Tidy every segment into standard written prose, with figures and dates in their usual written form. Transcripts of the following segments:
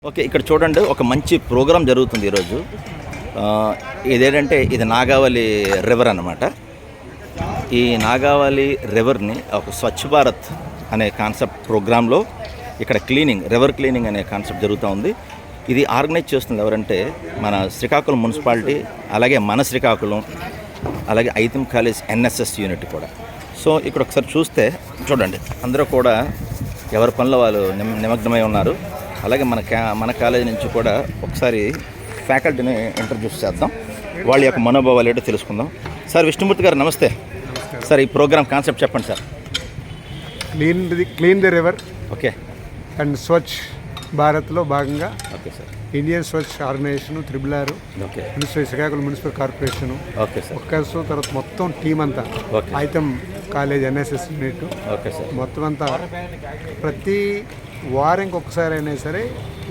Okay, ఇక్కడ చూడండి, ఒక మంచి ప్రోగ్రాం జరుగుతుంది ఈరోజు. ఇదేంటంటే ఇది నాగావళి రివర్ అన్నమాట. ఈ నాగావళి రివర్ని ఒక స్వచ్ఛ భారత్ అనే కాన్సెప్ట్ ప్రోగ్రాంలో ఇక్కడ రివర్ క్లీనింగ్ అనే కాన్సెప్ట్ జరుగుతూ ఉంది. ఇది ఆర్గనైజ్ చేస్తుంది ఎవరంటే మన శ్రీకాకుళం మున్సిపాలిటీ, అలాగే మన శ్రీకాకుళం, అలాగే ఐతం కాలేజ్ ఎన్ఎస్ఎస్ యూనిట్ కూడా. సో ఇక్కడ ఒకసారి చూడండి, అందరూ కూడా ఎవరి పనులు వాళ్ళు నిమగ్నమై ఉన్నారు. అలాగే మన కాలేజీ నుంచి కూడా ఒకసారి ఫ్యాకల్టీని ఇంట్రడ్యూస్ చేద్దాం, వాళ్ళ యొక్క మనోభావాలు ఏంటో తెలుసుకుందాం. సార్ విష్ణుమూర్తి గారు నమస్తే. సార్ ఈ ప్రోగ్రామ్ కాన్సెప్ట్ చెప్పండి sir. Clean the river okay and Swachh భారత్లో భాగంగా okay sir Indian Swachh organisation, triple okay Srikakulam municipal corporation, okay sir ఒక్కర్సు, తర్వాత మొత్తం టీం అంతా, okay AITAM college NSS unit okay sir మొత్తం అంతా ప్రతి వారానికి ఒకసారి అయినా సరే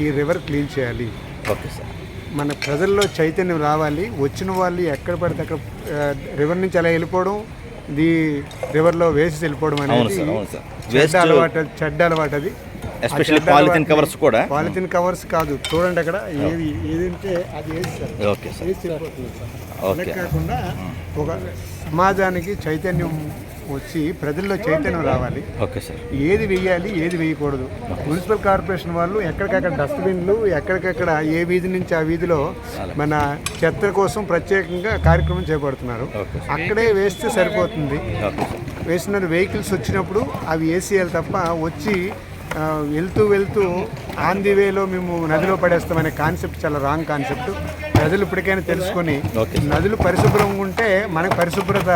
ఈ రివర్ క్లీన్ చేయాలి. Okay sir. మన ప్రజల్లో చైతన్యం రావాలి. వచ్చిన వాళ్ళు ఎక్కడ పడితే అక్కడ రివర్ నుంచి అలా వెళ్ళిపోవడం, ఇది రివర్లో వేసి వెళ్ళిపోవడం అనేది చెడ్డ అలవాటు. అది ఎస్పెషల్లీ పాలిథిన్ కవర్స్ కూడా. పాలిథిన్ కవర్స్ కాదు, చూడండి అక్కడ ఏదంటే అది వేస్తారు. Okay sir. అలా కాకుండా ఒక సమాజానికి చైతన్యం వచ్చి ప్రజల్లో చైతన్యం రావాలి. Okay sir. ఏది వేయాలి, ఏది వేయకూడదు. మున్సిపల్ కార్పొరేషన్ వాళ్ళు ఎక్కడికక్కడ డస్ట్బిన్లు, ఎక్కడికక్కడ ఏ వీధి నుంచి ఆ వీధిలో మన చెత్త కోసం ప్రత్యేకంగా కార్యక్రమం చేపడుతున్నారు. అక్కడే వేస్తే సరిపోతుంది. వేసిన వెహికల్స్ వచ్చినప్పుడు అవి వేసేయాలి తప్ప వచ్చి వెళ్తూ ఆన్ ది వేలో మేము నదిలో పడేస్తామనే కాన్సెప్ట్ చాలా రాంగ్ కాన్సెప్ట్. ప్రజలు ఇప్పటికైనా తెలుసుకొని నదులు పరిశుభ్రంగా ఉంటే మనకు పరిశుభ్రత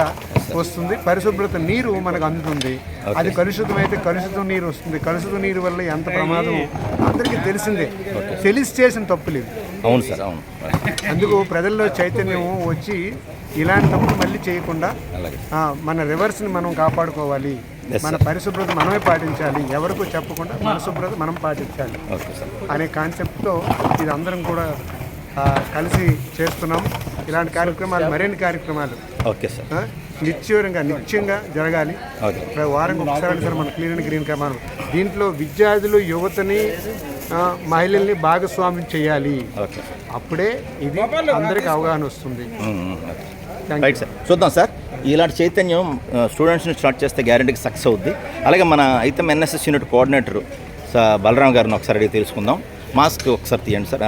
వస్తుంది, పరిశుభ్రత నీరు మనకు అందుతుంది. అది కలుషితమైతే కలుషితం నీరు వస్తుంది. కలుషిత నీరు వల్ల ఎంత ప్రమాదం అందరికీ తెలిసిందే, తెలిసి చేసిన తప్పులు ఇది. అవును సార్, అవును. అందుకు ప్రజల్లో చైతన్యం వచ్చి ఇలాంటి తప్పులు మళ్ళీ చేయకుండా మన రివర్స్ని మనం కాపాడుకోవాలి. మన పరిశుభ్రత మనమే పాటించాలి, ఎవరికూ చెప్పకుండా పరిశుభ్రత మనం పాటించాలి అనే కాన్సెప్ట్తో ఇది అందరం కూడా కలిసి చేస్తున్నాం. ఇలాంటి కార్యక్రమాలు, మరిన్ని కార్యక్రమాలు ఓకే సార్ నిత్యంగా జరగాలి. వారం ఒకసారి సార్ మన క్లీన్ అండ్ గ్రీన్ మనం దీంట్లో విద్యార్థులు, యువతని, మహిళల్ని భాగస్వామ్యం చేయాలి. అప్పుడే ఇది అందరికి అవగాహన వస్తుంది. Right sir. చూద్దాం సార్, ఇలాంటి చైతన్యం స్టూడెంట్స్ని స్టార్ట్ చేస్తే గ్యారెంటీకి సక్సెస్ అవుద్ది. అలాగే మన ఐతం ఎన్ఎస్ఎస్ యూనిట్ కోఆర్డినేటర్ బలరాం గారిని ఒకసారి అడిగి తెలుసుకుందాం. మాస్క్ ఒకసారి తీయండి సార్.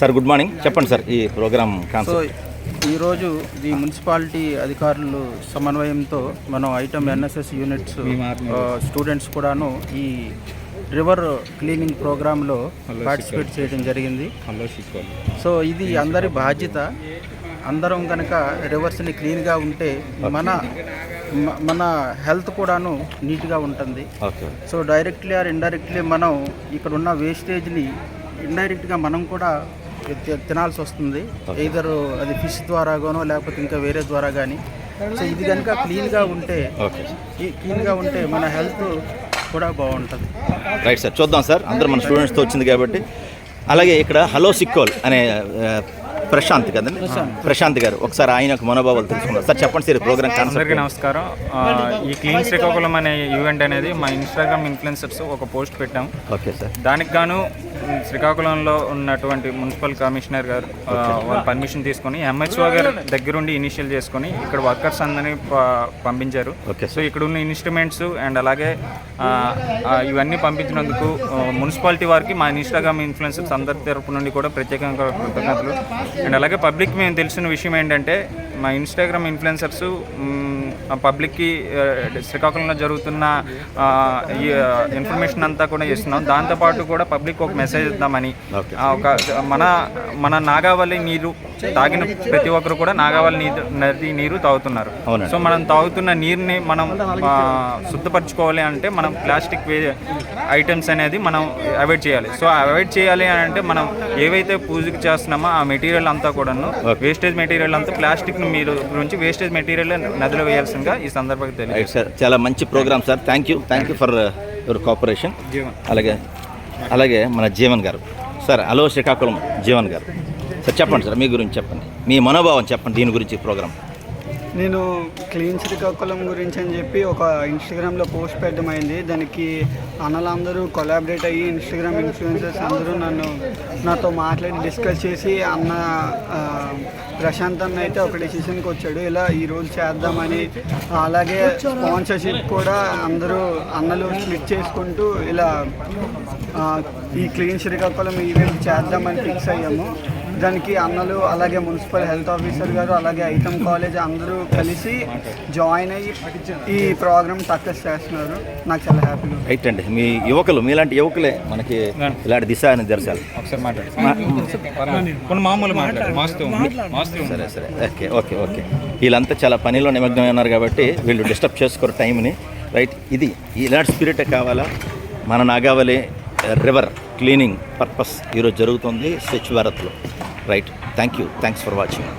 సార్ గుడ్ మార్నింగ్, చెప్పండి సార్ ఈ ప్రోగ్రామ్ కాన్సెప్ట్. ఈరోజు ఈ మున్సిపాలిటీ అధికారులు సమన్వయంతో మనం ఐటమ్ ఎన్ఎస్ఎస్ యూనిట్స్ స్టూడెంట్స్ కూడాను ఈ రివర్ క్లీనింగ్ ప్రోగ్రాంలో పార్టిసిపేట్ చేయడం జరిగింది. సో ఇది అందరి బాధ్యత. అందరం కనుక రివర్స్ని క్లీన్గా ఉంటే మన హెల్త్ కూడాను నీట్గా ఉంటుంది. సో డైరెక్ట్లీ ఆర్ ఇండైరెక్ట్లీ మనం ఇక్కడ ఉన్న వేస్టేజ్ని ఇండైరెక్ట్గా మనం కూడా తినాల్సి వస్తుంది. ఎయిదర్ అది ఫిష్ ద్వారాగానో లేకపోతే ఇంకా వేరే ద్వారా కానీ. సో ఇది కనుక క్లీన్గా ఉంటే మన హెల్త్ కూడా బాగుంటుంది. రైట్ సార్, చూద్దాం సార్. అందరూ మన స్టూడెంట్స్తో వచ్చింది కాబట్టి. అలాగే ఇక్కడ హలో సిక్కోల్ అనే ప్రశాంత్ కదండి, ప్రశాంత్ గారు, ఒకసారి ఆయన యొక్క మనోభావాలు తెలుసుకున్నారు. సార్ చెప్పండి సార్ ప్రోగ్రామ్ కాన్సెప్ట్. అందరికీ నమస్కారం. ఈ క్లీన్ శ్రీకాకుళం అనే ఈవెంట్ అనేది మా ఇన్స్టాగ్రామ్ ఇన్ఫ్లుయెన్సర్స్ ఒక పోస్ట్ పెట్టాం. Okay sir. దానికి గాను శ్రీకాకుళంలో ఉన్నటువంటి మున్సిపల్ కమిషనర్ గారు వాళ్ళు పర్మిషన్ తీసుకొని ఎంహెచ్ఓ గారు దగ్గరుండి ఇనిషియల్ చేసుకొని ఇక్కడ వర్కర్స్ అందరినీ పంపించారు. సో ఇక్కడ ఉన్న ఇన్స్ట్రుమెంట్స్ అండ్ అలాగే ఇవన్నీ పంపించినందుకు మున్సిపాలిటీ వారికి మా ఇన్స్టాగ్రామ్ ఇన్ఫ్లుయెన్సర్స్ అందరి తరపు నుండి కూడా ప్రత్యేకంగా కృతజ్ఞతలు. అండ్ అలాగే పబ్లిక్ మేము తెలిసిన విషయం ఏంటంటే మా ఇన్స్టాగ్రామ్ ఇన్ఫ్లుయెన్సర్స్ పబ్లిక్కి శ్రీకాకుళంలో జరుగుతున్న ఈ ఇన్ఫర్మేషన్ అంతా కూడా ఇస్తున్నాం. దాంతోపాటు కూడా పబ్లిక్ ఒక మెసేజ్ ఇద్దామని, మన నాగావళి నీరు తాగిన ప్రతి ఒక్కరు కూడా నాగావళి నది నీరు తాగుతున్నారు. సో మనం తాగుతున్న నీరుని మనం శుద్ధపరచుకోవాలి అంటే మనం ప్లాస్టిక్ ఐటమ్స్ అనేది మనం అవాయిడ్ చేయాలి. సో అవాయిడ్ చేయాలి అని అంటే మనం ఏవైతే పూజకి చేస్తున్నామో ఆ మెటీరియల్ అంతా కూడాను వేస్టేజ్ మెటీరియల్ అంతా ప్లాస్టిక్ మీరు గురించి వేస్టేజ్ మెటీరియల్ నదిలో వేయాల్సిందిగా ఈ సందర్భంగా తెలియదు సార్. చాలా మంచి programme sir. Thank you for your cooperation. అలాగే మన జీవన్ గారు సార్, హలో శ్రీకాకుళం జీవన్ గారు సార్, చెప్పండి సార్ మీ గురించి చెప్పండి, మీ మనోభావం చెప్పండి దీని గురించి ప్రోగ్రామ్. నేను క్లీన్ శ్రీకాకుళం గురించి అని చెప్పి ఒక ఇన్స్టాగ్రామ్లో పోస్ట్ పెట్టడమైంది. దానికి అన్నలందరూ కొలాబరేట్ అయ్యి ఇన్స్టాగ్రామ్ ఇన్ఫ్లుయెన్సర్స్ అందరూ నాతో మాట్లాడి డిస్కస్ చేసి ప్రశాంత్ అన్న అయితే ఒక డెసిషన్కి వచ్చాడు, ఇలా ఈరోజు చేద్దామని. అలాగే స్పాన్సర్షిప్ కూడా అందరూ అన్నలు స్ప్లిట్ చేసుకుంటూ ఇలా ఈ క్లీన్ శ్రీకాకుళం ఈవెంట్ చేద్దామని ఫిక్స్ అయ్యాము. దానికి అన్నలు అలాగే మున్సిపల్ హెల్త్ ఆఫీసర్ గారు అలాగే ఐటమ్ కాలేజ్ అందరూ కలిసి జాయిన్ అయ్యి ఈ ప్రోగ్రామ్ సక్సెస్ చేస్తున్నారు. నాకు చాలా హ్యాపీగా ఉంది. రైట్ అండి. మీ యువకులు మీలాంటి యువకులే మనకి ఇలాంటి దిశానిర్దేశాలు. ఒకసారి మాట్లాడు మామూలు మాట్లాడు. సరే సరే, ఓకే ఓకే ఓకే. వీళ్ళంతా చాలా పనిలో నిమగ్నమై ఉన్నారు కాబట్టి వీళ్ళు డిస్టర్బ్ చేసుకోరు టైంని. రైట్, ఇది ఇలాంటి స్పిరిటే కావాలా. మన నాగావళి రివర్ క్లీనింగ్ పర్పస్ ఈరోజు జరుగుతుంది స్వచ్ఛ భారత్లో. Right, thank you, thanks for watching.